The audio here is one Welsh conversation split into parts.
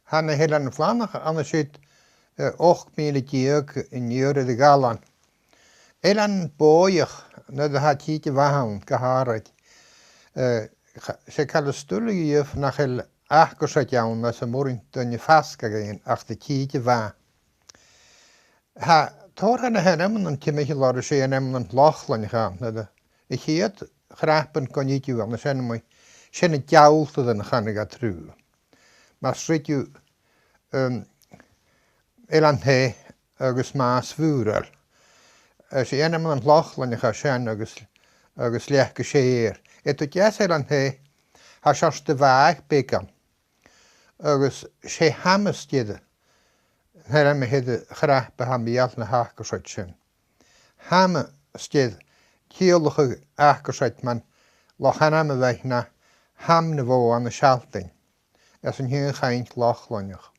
Hanna helan flanach anna siit 8 míle díag in Jure de Galan. Elan bóich na de hat hiite wahan geharid. Se cael ystwlyg nach el achgwrsad iawn as y mwrin dyn i ffasga gael ach dy hiite wa. Ha tor hana hynny yn tymach i lor se yn yn lochlan i chan. I chiad chrapen gan i diw na sen mwy sen y diawl ddod yn chanig a trw. Ma sridiw elan he agos mas fwrel. Se yn lochlan i chan sen agos lech gyseir. Eto jas elan he ha siars dy faag began. Agus sé hamas diede. Her me hede graag beham bial na hakersait sin. Hame stied kielige akersait man loch haname weg na ham niveau aan de schalting. As een heel geint lachlonjig.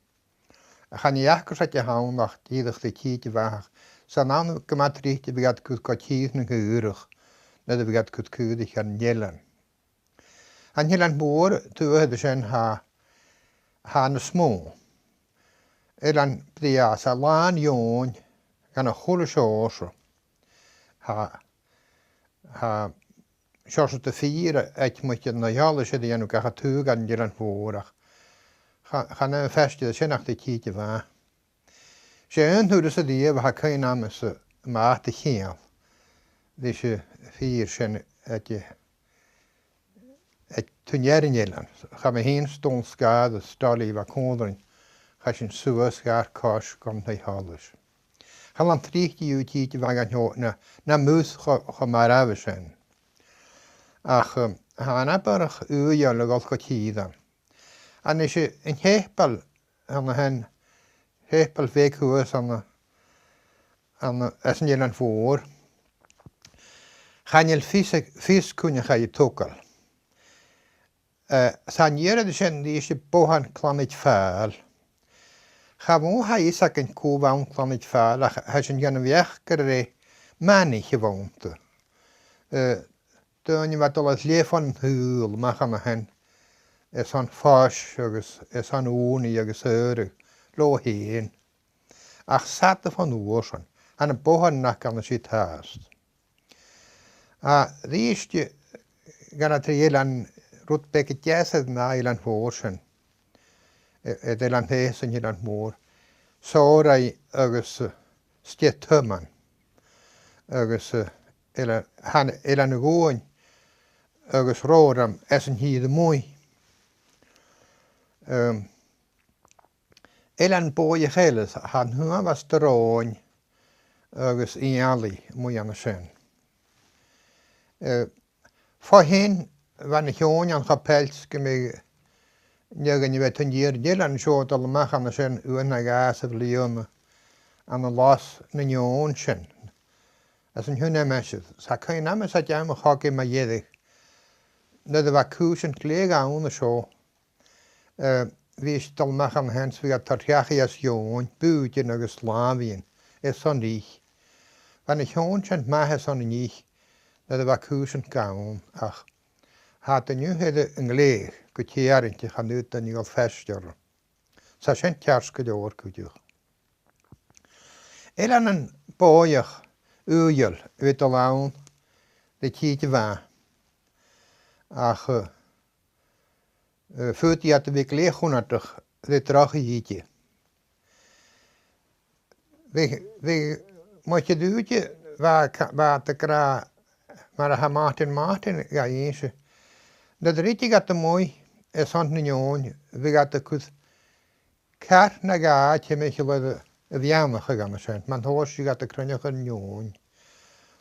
Gaan die akersait je haun nach diedig de kietje waag. San aan gematrietje begat kut kwartieren geurig. Net begat kut kudig aan jellen. Aan jellen boer toe de zijn ha na smó. Elan bria sa lan jón gan a chula seósra. Ha seósra de fíra eit muid na jala sé de anu gacha tú gan dilan fórach. Chan na festide sinach de kiete va. Sé unhúra sa díab ha cain amas maat de chéal. Dí sé fír sin et tunjerin jelan. Cha me hén stón skad a stali va kóndrin. Cha sin suas gar kás gom na hálus. Cha an tríchti yw títi vang an hó na mús cha mar awe sin. Ach ha an abarach uja le gal tída. An is in hépal an hen hépal vekhuas an as an jelan voor. Chanel fys kunja cha je tokal. San jere de sin die is je bohan klamit faal. Ga mo ha is ak een koewaun klamit faal. Ha sin jan weg kere mani gewoonte. Toen je wat al het leef van huul mag aan hen. Es aan fas, es aan ooni, es heurig, lo heen. Ach satte van oorsan. Aan een bohan nak aan de shit haast. Die is je gan het jelan rut beket jäsed na ilan voorsen. Elan hesen ilan moor. Sorai agus stiet humman. Agus elan goon. Agus roram esen hiede mooi. Elan boje geles han hua was de roon. Agus iali mooi aan de sen. Voorheen wanneer gewoon aan kapels gemeen negen je weet een jaar jelen zo dat de mag aan de zijn uwen gas of leon aan de las een jongen zijn. Als een hunne mensen, ze kunnen namens dat jij maar hakken maar jedig. Dat de vacuusen klegen aan de zo. Wie is dat mag aan hens wie dat tarjachias jongen buurtje naar Slavien is zo niet. Wanneer jongen zijn mag het zo niet. Dat de vacuusen gaan ach. Had nu hele een leeg, kutjerentje gaan uit en je al vestjaren. Ze zijn tjarske door kutjer. Elan een boeig, ujel, uit de laun, de kietje waan. Ach, voet je had de week leeg honderdig, de trage jietje. We moet je duwtje, waar te kra, maar ha Martin, ja eens. Dat ritje gaat te mooi, is aan de jongen, we gaat de kut kar na gaatje met je wat vianen gegaan zijn. Man hoort je gaat de kranjig een jongen.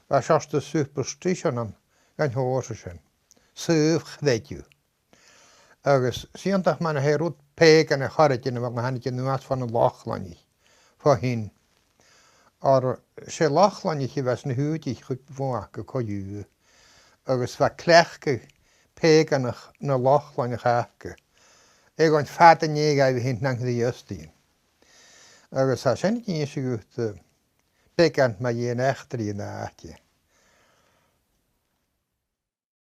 Waar zelfs de superstition aan gaan horen zijn. Zeuf weet je. Ergens, zie toch man hij roet peken en harretje, want man je nu was van een lachlanje. Voorheen. Maar ze lachlanje was een huutje goed bewaken, kon je. Ergens wat klechke. Peken na lachlanje haken. Ik ga vaten neer we heen naar de justine. Ergens zijn niet eens goed peken maar je echter in de aardje.